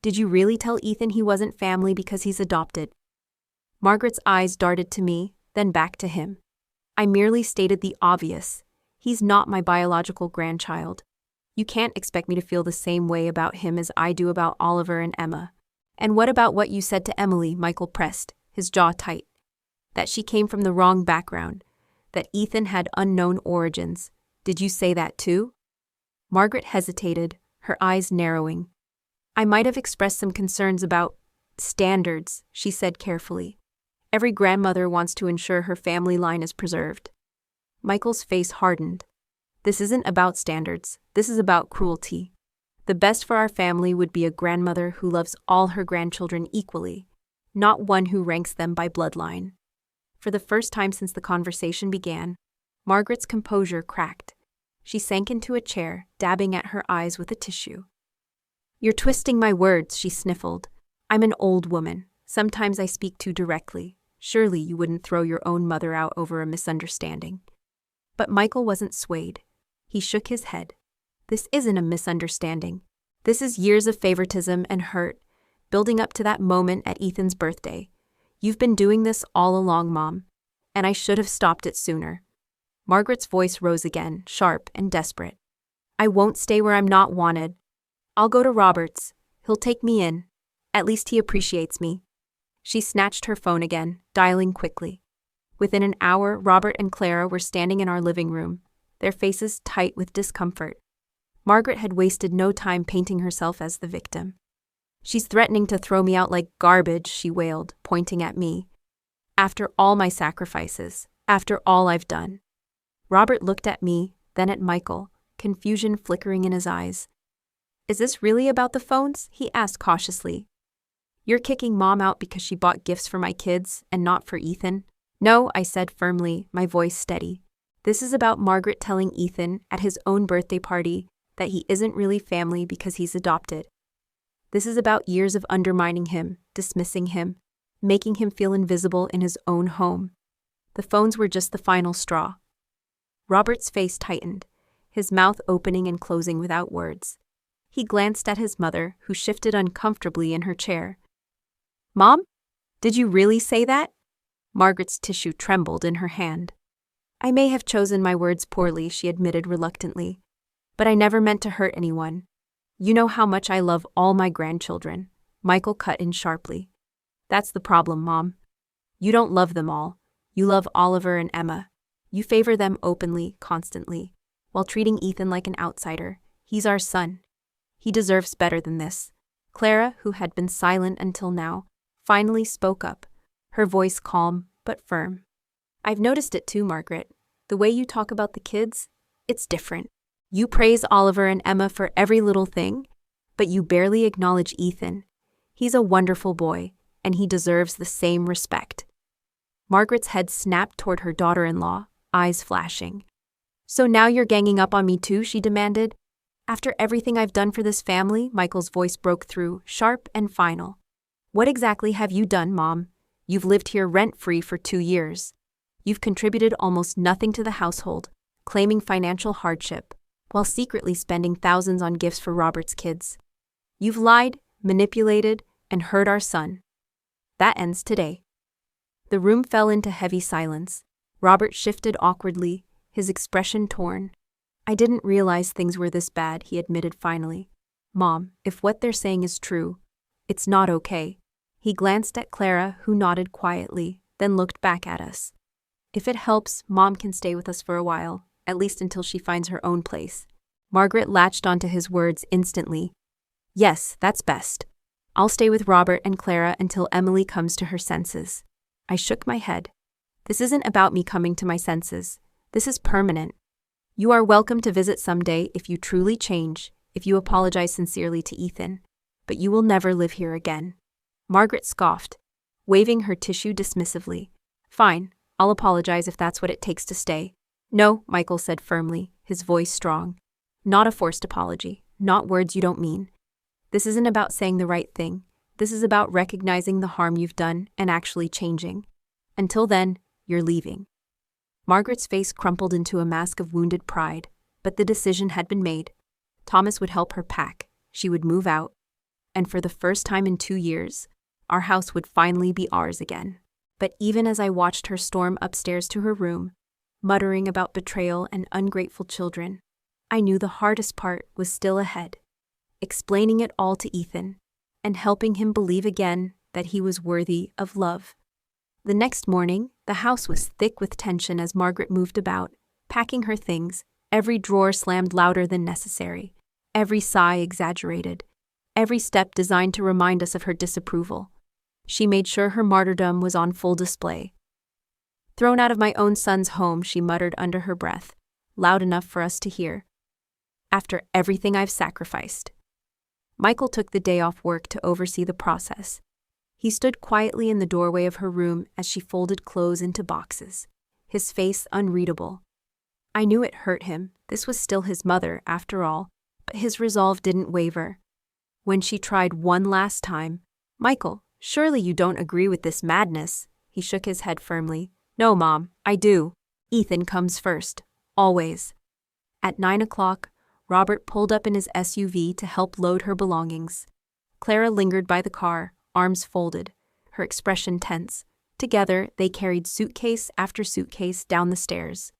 Did you really tell Ethan he wasn't family because he's adopted? Margaret's eyes darted to me, then back to him. I merely stated the obvious. He's not my biological grandchild. You can't expect me to feel the same way about him as I do about Oliver and Emma. And what about what you said to Emily? Michael pressed, his jaw tight. That she came from the wrong background. That Ethan had unknown origins. Did you say that too? Margaret hesitated, her eyes narrowing. I might have expressed some concerns about Standards, she said carefully. Every grandmother wants to ensure her family line is preserved. Michael's face hardened. This isn't about standards, this is about cruelty. The best for our family would be a grandmother who loves all her grandchildren equally, not one who ranks them by bloodline. For the first time since the conversation began, Margaret's composure cracked. She sank into a chair, dabbing at her eyes with a tissue. "You're twisting my words," she sniffled. "I'm an old woman. Sometimes I speak too directly. Surely you wouldn't throw your own mother out over a misunderstanding." But Michael wasn't swayed. He shook his head. "This isn't a misunderstanding. This is years of favoritism and hurt, building up to that moment at Ethan's birthday. You've been doing this all along, Mom, and I should have stopped it sooner." Margaret's voice rose again, sharp and desperate. "I won't stay where I'm not wanted. I'll go to Robert's. He'll take me in. At least he appreciates me." She snatched her phone again, dialing quickly. Within an hour, Robert and Clara were standing in our living room, their faces tight with discomfort. Margaret had wasted no time painting herself as the victim. "She's threatening to throw me out like garbage," she wailed, pointing at me. "After all my sacrifices, after all I've done." Robert looked at me, then at Michael, confusion flickering in his eyes. "Is this really about the phones?" he asked cautiously. "You're kicking Mom out because she bought gifts for my kids and not for Ethan?" "No," I said firmly, my voice steady. "This is about Margaret telling Ethan at his own birthday party that he isn't really family because he's adopted. This is about years of undermining him, dismissing him, making him feel invisible in his own home. The phones were just the final straw." Robert's face tightened, his mouth opening and closing without words. He glanced at his mother, who shifted uncomfortably in her chair. "Mom? Did you really say that?" Margaret's tissue trembled in her hand. "I may have chosen my words poorly," she admitted reluctantly, "but I never meant to hurt anyone. You know how much I love all my grandchildren." Michael cut in sharply. "That's the problem, Mom. You don't love them all. You love Oliver and Emma. You favor them openly, constantly, while treating Ethan like an outsider. He's our son. He deserves better than this." Clara, who had been silent until now, finally spoke up, her voice calm but firm. "I've noticed it too, Margaret. The way you talk about the kids, it's different. You praise Oliver and Emma for every little thing, but you barely acknowledge Ethan. He's a wonderful boy, and he deserves the same respect." Margaret's head snapped toward her daughter-in-law, eyes flashing. "So now you're ganging up on me too?" she demanded. "After everything I've done for this family," Michael's voice broke through, sharp and final. "What exactly have you done, Mom? You've lived here rent-free for 2 years. You've contributed almost nothing to the household, claiming financial hardship, while secretly spending thousands on gifts for Robert's kids. You've lied, manipulated, and hurt our son. That ends today." The room fell into heavy silence. Robert shifted awkwardly, his expression torn. "I didn't realize things were this bad," he admitted finally. "Mom, if what they're saying is true, it's not okay." He glanced at Clara, who nodded quietly, then looked back at us. "If it helps, Mom can stay with us for a while, at least until she finds her own place." Margaret latched onto his words instantly. "Yes, that's best. I'll stay with Robert and Clara until Emily comes to her senses." I shook my head. "This isn't about me coming to my senses. This is permanent. You are welcome to visit someday if you truly change, if you apologize sincerely to Ethan, but you will never live here again." Margaret scoffed, waving her tissue dismissively. "Fine, I'll apologize if that's what it takes to stay." "No," Michael said firmly, his voice strong. "Not a forced apology, not words you don't mean. This isn't about saying the right thing. This is about recognizing the harm you've done and actually changing. Until then, you're leaving." Margaret's face crumpled into a mask of wounded pride, but the decision had been made. Thomas would help her pack, she would move out, and for the first time in 2 years, our house would finally be ours again. But even as I watched her storm upstairs to her room, muttering about betrayal and ungrateful children, I knew the hardest part was still ahead, explaining it all to Ethan, and helping him believe again that he was worthy of love. The next morning, the house was thick with tension as Margaret moved about, packing her things, every drawer slammed louder than necessary, every sigh exaggerated, every step designed to remind us of her disapproval. She made sure her martyrdom was on full display. "Thrown out of my own son's home," she muttered under her breath, loud enough for us to hear. "After everything I've sacrificed." Michael took the day off work to oversee the process. He stood quietly in the doorway of her room as she folded clothes into boxes, his face unreadable. I knew it hurt him. This was still his mother, after all, but his resolve didn't waver. When she tried one last time, "Michael, surely you don't agree with this madness?" He shook his head firmly. "No, Mom, I do. Ethan comes first. Always." At 9 o'clock, Robert pulled up in his SUV to help load her belongings. Clara lingered by the car, arms folded, her expression tense. Together, they carried suitcase after suitcase down the stairs.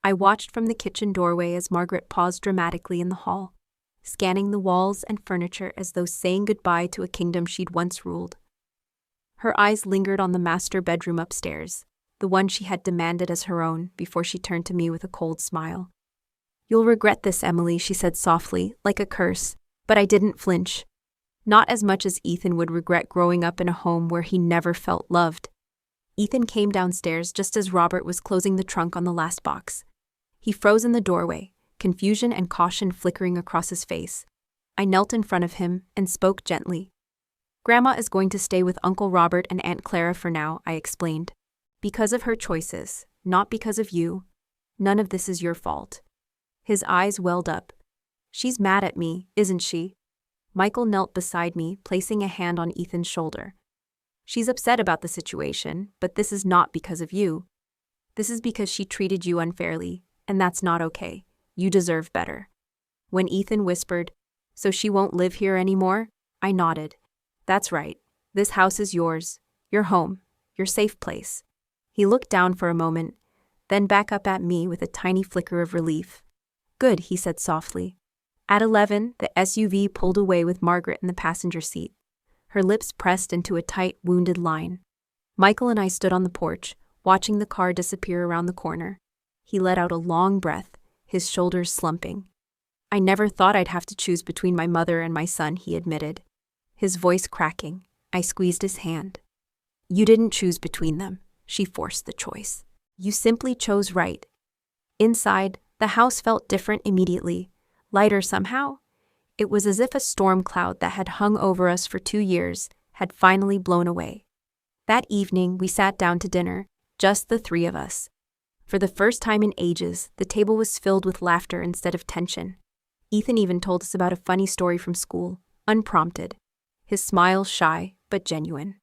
I watched from the kitchen doorway as Margaret paused dramatically in the hall, scanning the walls and furniture as though saying goodbye to a kingdom she'd once ruled. Her eyes lingered on the master bedroom upstairs, the one she had demanded as her own, before she turned to me with a cold smile. "You'll regret this, Emily," she said softly, like a curse, but I didn't flinch. Not as much as Ethan would regret growing up in a home where he never felt loved. Ethan came downstairs just as Robert was closing the trunk on the last box. He froze in the doorway, confusion and caution flickering across his face. I knelt in front of him and spoke gently. "Grandma is going to stay with Uncle Robert and Aunt Clara for now," I explained. "Because of her choices, not because of you. None of this is your fault." His eyes welled up. "She's mad at me, isn't she?" Michael knelt beside me, placing a hand on Ethan's shoulder. "She's upset about the situation, but this is not because of you. This is because she treated you unfairly, and that's not okay. You deserve better." When Ethan whispered, "So she won't live here anymore?" I nodded. "That's right. This house is yours, your home, your safe place." He looked down for a moment, then back up at me with a tiny flicker of relief. "Good," he said softly. At 11, the SUV pulled away with Margaret in the passenger seat, her lips pressed into a tight, wounded line. Michael and I stood on the porch, watching the car disappear around the corner. He let out a long breath, his shoulders slumping. "I never thought I'd have to choose between my mother and my son," he admitted, his voice cracking. I squeezed his hand. "You didn't choose between them. She forced the choice. You simply chose right." Inside, the house felt different immediately. Lighter somehow. It was as if a storm cloud that had hung over us for 2 years had finally blown away. That evening, we sat down to dinner, just the three of us. For the first time in ages, the table was filled with laughter instead of tension. Ethan even told us about a funny story from school, unprompted. His smile shy, but genuine.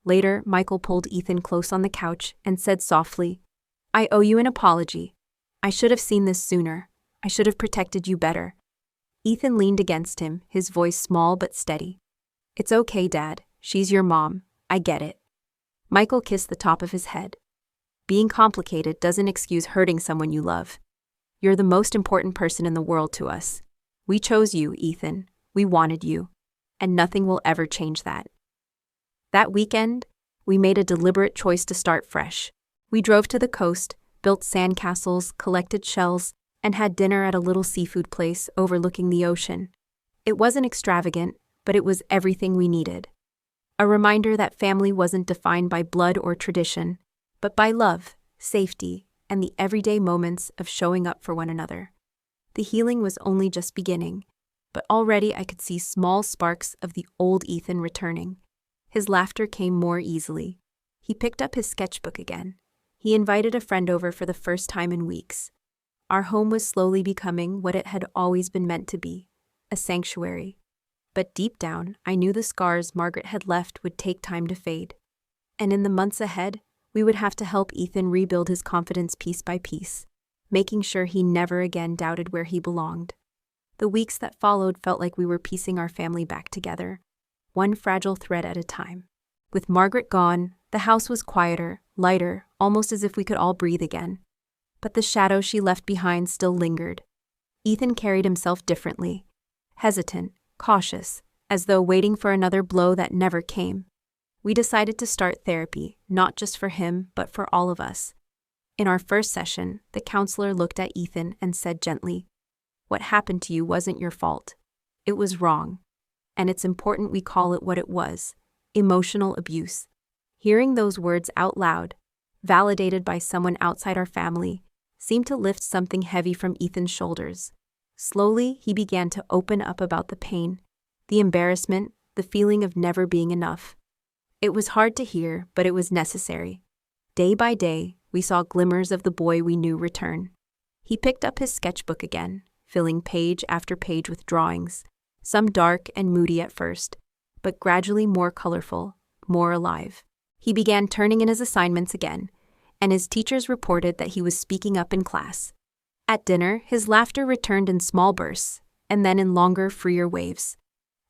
Later, Michael pulled Ethan close on the couch and said softly, "I owe you an apology. I should have seen this sooner. I should have protected you better." Ethan leaned against him, his voice small but steady. "It's okay, Dad. She's your mom. I get it." Michael kissed the top of his head. "Being complicated doesn't excuse hurting someone you love. You're the most important person in the world to us. We chose you, Ethan. We wanted you. And nothing will ever change that." That weekend, we made a deliberate choice to start fresh. We drove to the coast, built sandcastles, collected shells, and had dinner at a little seafood place overlooking the ocean. It wasn't extravagant, but it was everything we needed. A reminder that family wasn't defined by blood or tradition, but by love, safety, and the everyday moments of showing up for one another. The healing was only just beginning, but already I could see small sparks of the old Ethan returning. His laughter came more easily. He picked up his sketchbook again. He invited a friend over for the first time in weeks. Our home was slowly becoming what it had always been meant to be, a sanctuary. But deep down, I knew the scars Margaret had left would take time to fade. And in the months ahead, we would have to help Ethan rebuild his confidence piece by piece, making sure he never again doubted where he belonged. The weeks that followed felt like we were piecing our family back together, one fragile thread at a time. With Margaret gone, the house was quieter, lighter, almost as if we could all breathe again. But the shadow she left behind still lingered. Ethan carried himself differently, hesitant, cautious, as though waiting for another blow that never came. We decided to start therapy, not just for him, but for all of us. In our first session, the counselor looked at Ethan and said gently, "What happened to you wasn't your fault. It was wrong. And it's important we call it what it was. emotional abuse. Hearing those words out loud, validated by someone outside our family, seemed to lift something heavy from Ethan's shoulders. Slowly, he began to open up about the pain, the embarrassment, the feeling of never being enough. It was hard to hear, but it was necessary. Day by day, we saw glimmers of the boy we knew return. He picked up his sketchbook again, filling page after page with drawings, some dark and moody at first, but gradually more colorful, more alive. He began turning in his assignments again, and his teachers reported that he was speaking up in class. At dinner, his laughter returned in small bursts, and then in longer, freer waves.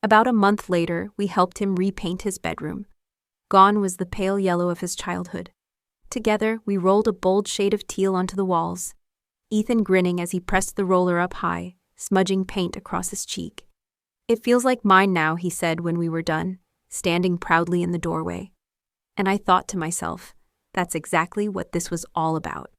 About a month later, we helped him repaint his bedroom. Gone was the pale yellow of his childhood. Together, we rolled a bold shade of teal onto the walls, Ethan grinning as he pressed the roller up high, smudging paint across his cheek. "It feels like mine now," he said when we were done, standing proudly in the doorway. And I thought to myself, that's exactly what this was all about.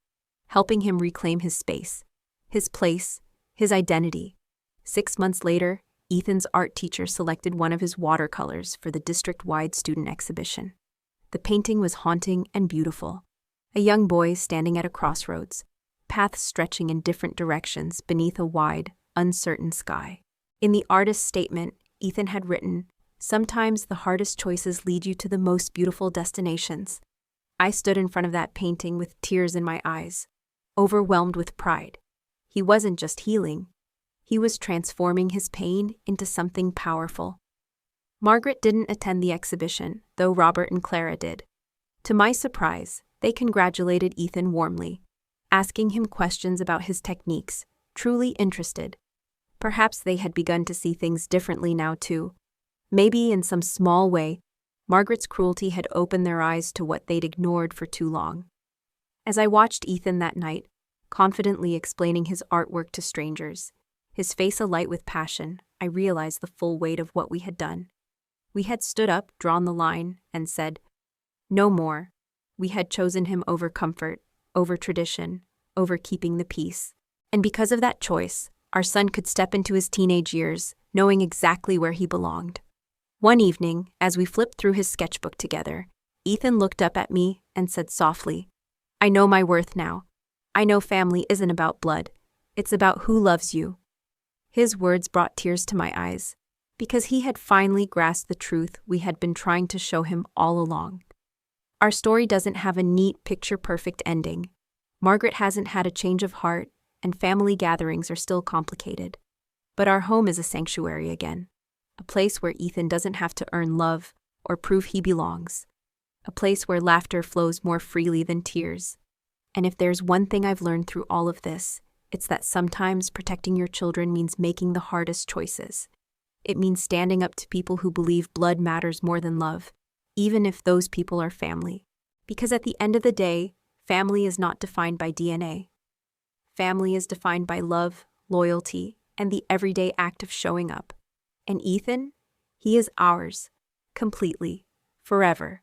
Helping him reclaim his space, his place, his identity. 6 months later, Ethan's art teacher selected one of his watercolors for the district-wide student exhibition. The painting was haunting and beautiful. A young boy standing at a crossroads, paths stretching in different directions beneath a wide, uncertain sky. In the artist's statement, Ethan had written, "Sometimes the hardest choices lead you to the most beautiful destinations." I stood in front of that painting with tears in my eyes, overwhelmed with pride. He wasn't just healing. He was transforming his pain into something powerful. Margaret didn't attend the exhibition, though Robert and Clara did. To my surprise, they congratulated Ethan warmly, asking him questions about his techniques, truly interested. Perhaps they had begun to see things differently now too. Maybe in some small way, Margaret's cruelty had opened their eyes to what they'd ignored for too long. As I watched Ethan that night, confidently explaining his artwork to strangers, his face alight with passion, I realized the full weight of what we had done. We had stood up, drawn the line, and said, "No more." We had chosen him over comfort, over tradition, over keeping the peace. And because of that choice, our son could step into his teenage years, knowing exactly where he belonged. One evening, as we flipped through his sketchbook together, Ethan looked up at me and said softly, "I know my worth now. I know family isn't about blood. It's about who loves you." His words brought tears to my eyes, because he had finally grasped the truth we had been trying to show him all along. Our story doesn't have a neat, picture-perfect ending. Margaret hasn't had a change of heart, and family gatherings are still complicated. But our home is a sanctuary again, a place where Ethan doesn't have to earn love or prove he belongs, a place where laughter flows more freely than tears. And if there's one thing I've learned through all of this, it's that sometimes protecting your children means making the hardest choices. It means standing up to people who believe blood matters more than love, even if those people are family. Because at the end of the day, family is not defined by DNA. Family is defined by love, loyalty, and the everyday act of showing up. And Ethan, he is ours, completely, forever.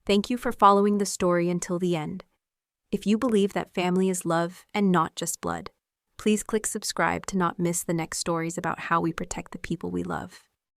Thank you for following the story until the end. If you believe that family is love and not just blood, please click subscribe to not miss the next stories about how we protect the people we love.